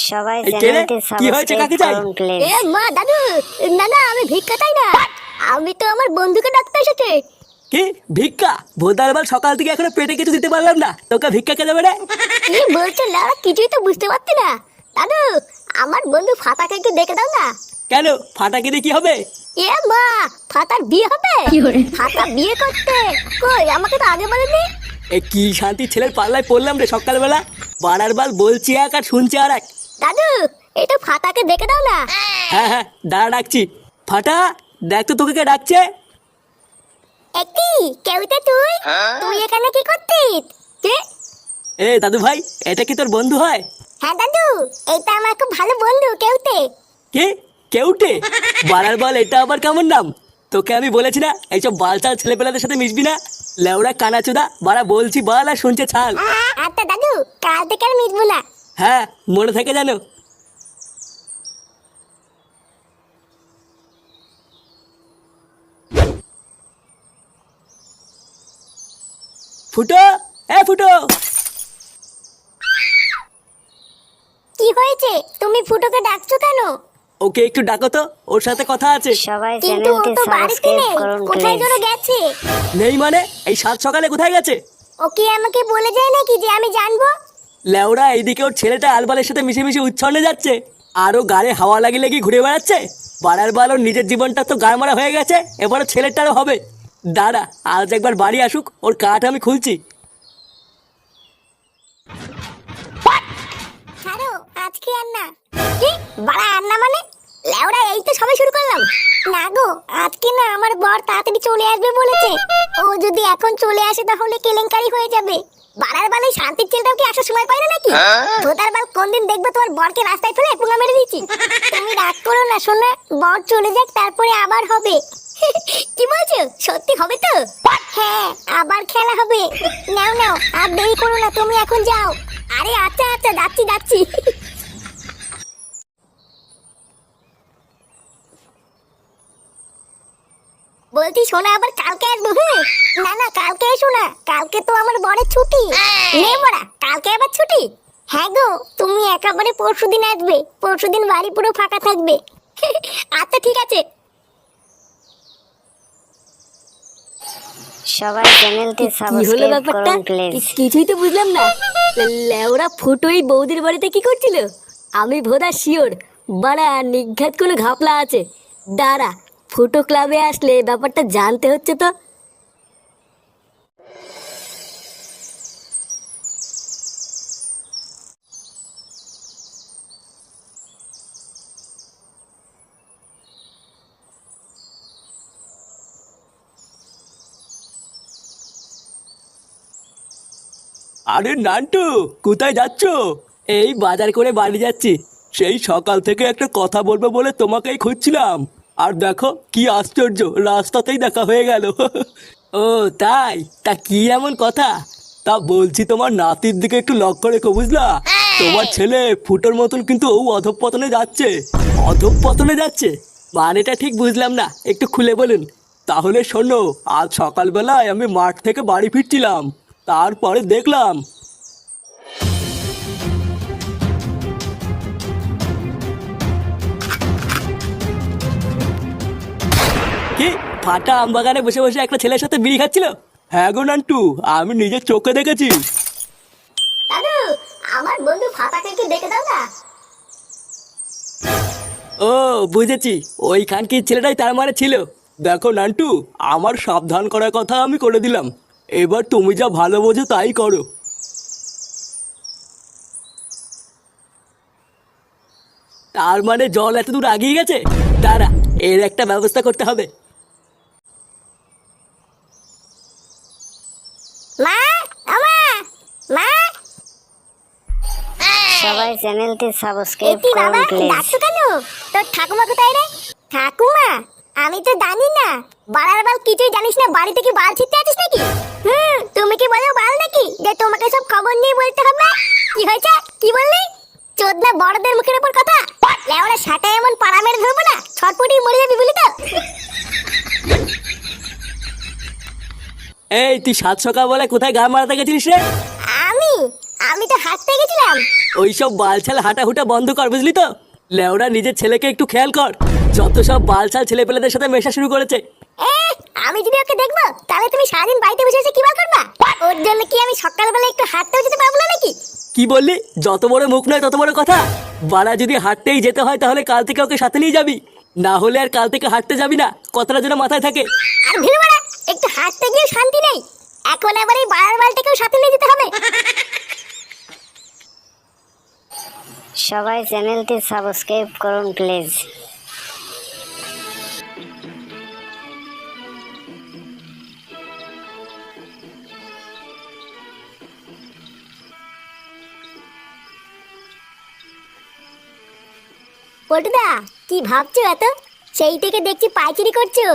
সবাই এই কে রে? চ্যানেলটি কি হয়েছে, কাকে সাবস্ক্রাইব চাই? করুন প্লিজ। এ মা দাদু, না না আমি ভিক্ষা চাই না, আমি তো আমার বন্ধুকে ডাকতে এসেছি। কি ভিক্ষা? ভোদার বাল, সকাল থেকে এখনো পেটে কিছু দিতে পারলাম না, তোকে ভিক্ষা কে দেবে রে? কি বলছো লারা, কিছুই তো বুঝতে পারছি না। দাদু, আমার বন্ধু ফাতাকে একটু দেখে দাও না। কেন, ফাটা কিনে কি হবে? এ মা, ফাতার বিয়ে হবে? ফাতা বিয়ে করতে? কই, আমাকে তো আগে বলেনি। এ কি শান্তি ছেলের পাল্লায় পড়লাম রে সকালবেলা। বাড়ার বাল বলছি এক আর শুনছি আর এক। দাদু, এটা ফাতাকে দেখে দাও না। হ্যাঁ হ্যাঁ, দাঁড়া ডাকছি। ফাটা, দেখ তো তোকে কে ডাকছে। একই কেউতে তুই তুই এখানে কি করতিস? কে? এ দাদু ভাই, এটা কি তোর বন্ধু হয়? হ্যাঁ দাদু, এটা আমার খুব ভালো বন্ধু কেউতে। কে? কেউটে? বাড়ার বল, এটা আবার কেমন নাম? তোকে আমি বলেছি না এইসব বালচাল ছেলেপেলাদের সাথে মিশবি না। লেওড়া কানাচোদা, বাড়া বলছি বল আর শুনছে ছাল। আচ্ছা দাদু, কাল থেকে আর মিশবো না। হ্যাঁ, মনে থাকে জানো। ফুটো, এ ফুটো। কি হয়েছে, তুমি ফুটোকে ডাকছো কেন? ওকে একটু ডাকো তো, ওর সাথে কথা আছে। সবাই কিন্তু ও চ্যানেলটি তো বাড়িতে সাবস্ক্রাইব নেই, করুন কোথায় প্লিজ। যেন গেছে। নেই মানে? এই সাত সকালে কোথায় গেছে? ও কি আমাকে বলে যায় নাকি যে আমি জানবো? লেওড়া, এইদিকে ওর ছেলেটা আলবালের সাথে মিশে মিশে উচ্ছন্নে যাচ্ছে, আরো গাড়ে হাওয়া লাগিয়ে লাগিয়ে ঘুরে বেড়াচ্ছে। বাড়ার বাল, ওর নিজের জীবনটা তো গাড়মারা হয়ে গেছে, এবারে ছেলেটারও হবে। দাঁড়া, আজ একবার বাড়ি আসুক, ওর কাঠ আমি খুলছি। ছাড়ো, আজকে আর না। কি বাড়া আর না মানে? লেওড়া, এই তো সবে শুরু করলাম। না গো, আজকে না, আমার বর তাড়াতাড়ি চলে আসবে বলেছে। ও যদি এখন চলে আসে তাহলে কেলেঙ্কারি হয়ে যাবে। বাড়ার বালে শান্তির ছেলেটাও কি আসার সময় পাই না নাকি? ভোদার বাল, কোনদিন দেখবো তোমার বরকে রাস্তায় ফেলে পুঙ্গা মেরে দিচ্ছি। তুমি রাগ করো না শোনা, বর চলে যাক, তারপরে আবার হবে। কি বলছো, সত্যি হবে তো? হ্যাঁ, আবার খেলা হবে। নাও নাও, আর দেরি করো না, তুমি এখন যাও। আরে আচ্ছা আচ্ছা, যাচ্ছি যাচ্ছি। বলছি শোনা, আবার কালকে আসবো? হ্যাঁ, না না, কালকে এসো না, কালকে তো আমার বরের ছুটি। নে বড়া, কালকে আবার ছুটি? হ্যাঁ গো, তুমি একেবারে পরশুদিন আসবে, পরশুদিন বাড়ি পুরো ফাঁকা থাকবে। আচ্ছা ঠিক আছে। সবাই চ্যানেলটি কি হলো সাবস্ক্রাইব ব্যাপারটা? করুন প্লিজ। কিছুই তো বুঝলাম না। লেওরা ফুটোই বৌদির বাড়িতে কি করছিল? আমি ভোদা শিওর বাড়া নিঘাত কোনো ঘাপলা আছে। দাঁড়া, ফুটো ক্লাবে আসলে ব্যাপারটা জানতে হচ্ছে তো। আরে নান্টু, কোথায় যাচ্ছ? এই বাজার করে বাড়ি যাচ্ছি। সেই সকাল থেকে একটা কথা বলবো বলে তোমাকেই খুঁজছিলাম। আর দেখো কি আশ্চর্য, রাস্তাতেই দেখা হয়ে গেল। ও তাই? তা কি এমন কথা? তা বলছি, তোমার নাতির দিকে একটু লক্ষ্য রেখো, বুঝলা? তোমার ছেলে ফুটোর মতন কিন্তু ও অধঃপতনে যাচ্ছে। অধঃপতনে যাচ্ছে মানেটা ঠিক বুঝলাম না, একটু খুলে বলুন। তাহলে শোনো, আজ সকালবেলায় আমি মাঠ থেকে বাড়ি ফিরছিলাম, তারপরে দেখলাম। কি? ফাটা আমবাগানে বসে বসে একটা ছেলের সাথে বিড়ি খাচ্ছিল? হ্যাঁ গো নান্টু, আমি নিজের চোখে দেখেছি। দাদু, আমার বন্ধু ফাতাকে একটু দেখে দাও না। ও বুঝেছি, ওইখানকার ছেলেটাই তার মানে ছিল। দেখো নান্টু, আমার সাবধান করার কথা আমি করে দিলাম, এবার তুমি যা ভালো বোঝো তাই করো। তার মানে জল এত দূর আগিয়ে গেছে? দাঁড়া, এর একটা ব্যবস্থা করতে হবে। মা, আমা, মা। সবাই চ্যানেলটি সাবস্ক্রাইব এটি বাবা, করুন প্লিজ। ডাকছো কেন? তোর ঠাকুমা কোথায় রে? ঠাকুমা? আমি তো জানি না। বাড়ার বাল, কিছুই জানিস না, বাড়ি থেকে বাল ছিটতে আছিস নাকি? তুমি কি বলো বাল নাকি যে তোমাকে সব খবর নিয়ে বলতে হবে? কি হয়েছে, কি বললি? চোদনা বড়দের মুখের উপর কথা। লেওরা সাটা এমন পাড়া মেরে ধরবো না, ছটপটি মরে যাবি বলি তো। এই তুই সাত সকাল বলে কোথায় গা মারাতে গেছিলিস রে? আমি আমি তো হাঁটতে গেছিলাম। ওইসব বালছাল হাঁটাহুটা বন্ধ কর, বুঝলি তো? লেওরা নিজের ছেলেকে একটু খেয়াল কর। যত সব বালছাল ছেলেপেলেদের সাথে মেশা শুরু করেছে। আমি যদি ওকে দেখবো তাহলে তুমি সারাদিন বাড়িতে বসে বসে কি বার করবা? ওর জন্য কি আমি সকালবেলা একটু হাঁটতেও যেতে পারবো না নাকি? কি বললি? যত বড় মুখ নয় তত বড় কথা। বাড়া যদি হাঁটতেই যেতে হয় তাহলে কাল থেকে ওকে সাথে নিয়ে যাবি, না হলে আর কাল থেকে হাঁটতে যাবি না। কথাটা যেন মাথায় থাকে। আর ভিড় বাড়া, একটু হাঁটতে গিয়ে শান্তি নেই, এখন আবার এই বাড়ার বালটাকেও সাথে নিয়ে যেতে হবে। সবাই চ্যানেলটি সাবস্ক্রাইব করুন প্লিজ। পটুদা, কি ভাবছো এত? সেই থেকে দেখছি পাইচারি করছো।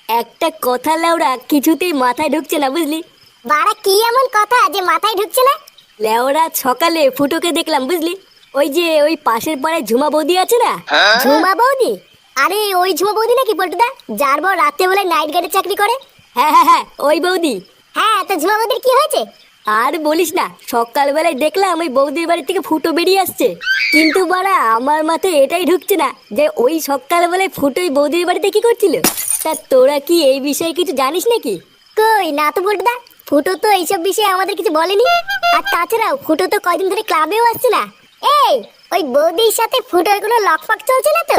একটা কথা লেওড়া কিছুতেই মাথায় ঢুকছে না, বুঝলি? বাড়া কি এমন কথা যে মাথায় ঢুকছে না? লেওড়া সকালে ফুটোকে দেখলাম, বুঝলি? ওই যে ওই পাশের পাড়ায় ঝুমা বৌদি আছে না? ঝুমা বৌদি? আরে ওই ঝুমা বৌদি নাকি পটুদা, যার বউ রাত্রেবেলা নাইট গার্ডে চাকরি করে? হ্যাঁ হ্যাঁ হ্যাঁ, ওই বৌদি। হ্যাঁ, তো ঝুমা বৌদির কি হয়েছে? আর বলিস না, সকালবেলায় দেখলাম ওই বৌদির বাড়ি থেকে ফুটো বেরিয়ে আসছে। কিন্তু বাড়া আমার মাথায় এটাই ঢুকছে না যে ওই সকালবেলায় ফুটোই বৌদির বাড়িতে কি করছিল। তা তোরা কি এই বিষয়ে কিছু জানিস নাকি? কই না তো পটুদা, ফুটো তো এইসব বিষয়ে আমাদের কিছু বলেনি। আর তাছাড়াও ফুটো তো কয়দিন ধরে ক্লাবেও আসছে না। এই, ওই বৌদির সাথে ফুটোর কোনো লকফক চলছে না তো?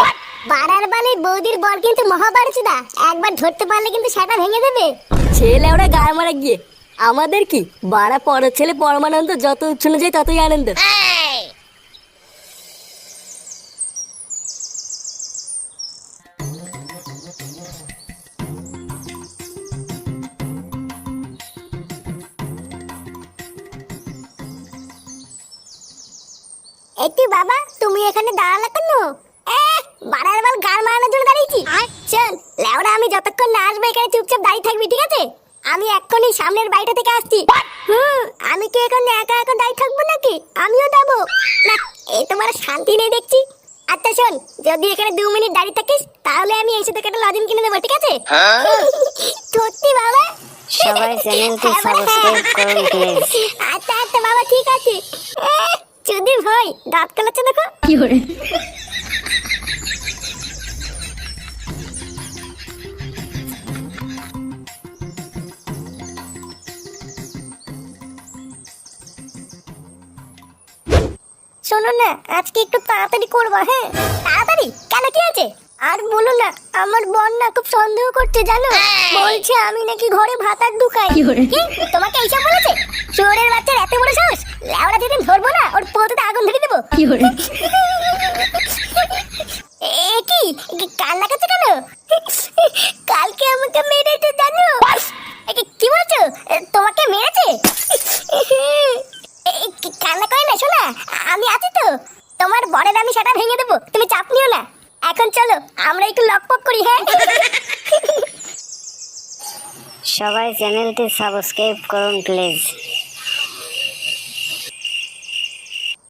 বাড়ার বালে বৌদির বর কিন্তু মহাবারচুদা, একবার ধরতে পারলে কিন্তু সেটা ভেঙে দেবে। ছেলে ওরা গায়ে মারা গিয়ে আমাদের কি বাড়া, পর ছেলে পরমানন্দ, যত উচ্ছন্ন যায় ততই আনন্দ। একটু বাবা, তুমি এখানে দাঁড়ালে কেন? বাড়ার বাল গাল মারানোর জন্য দাঁড়িয়েছি? চল লেওড়া, আমি যতক্ষণ না আসবো এখানে চুপচাপ দাঁড়িয়ে থাকবি, ঠিক আছে? আমি এক্ষুনি সামনের বাড়িটা থেকে আসছি। আমি কি এখানে একা একা দাঁড়িয়ে থাকবো নাকি? আমিও যাবো না, এই তোমার শান্তি নেই দেখছি। আচ্ছা শোন, যদি এখানে 2 মিনিট দাঁড়িয়ে থাকিস তাহলে আমি এসে তোকে একটা লজেন কিনে দেবো, ঠিক আছে? সত্যি বাবা? সবাই চ্যানেলটি সাবস্ক্রাইব করুন প্লিজ। আচ্ছা আচ্ছা বাবা, ঠিক আছে। যদি ভাই দাঁত কালাচ্ছে দেখো। কি করে? শোনো না, আজকে একটু তাড়াতাড়ি করবা। হ্যাঁ তাড়াতাড়ি কেন, কি আছে? আর বলো না, আমার বোন না খুব সন্দেহ করছে জানো। বলছে আমি নাকি ঘরে ভাত আর ঢুকাই। কি তোমাকে এইসব বলেছে? শহরের বাচ্চার এত বড় সাহস! লেওড়া যেদিন ধরবো না, ওর পোতে আগুন ধরে দেবো। কি করে? কি কান্না করছে কেন? কালকে আমাকে মেরেছে জানো। কি বলছো? তোমাকে মেরেছে? কান্না করে না শোনা, আমি আছি তো। তোমার বরের আমি সেটা ভেঙে দেবো, তুমি চাপ নিও না। এখন চলো আমরা একটু লকপক করি। হ্যাঁ সবাই চ্যানেলটি সাবস্ক্রাইব করুন প্লিজ।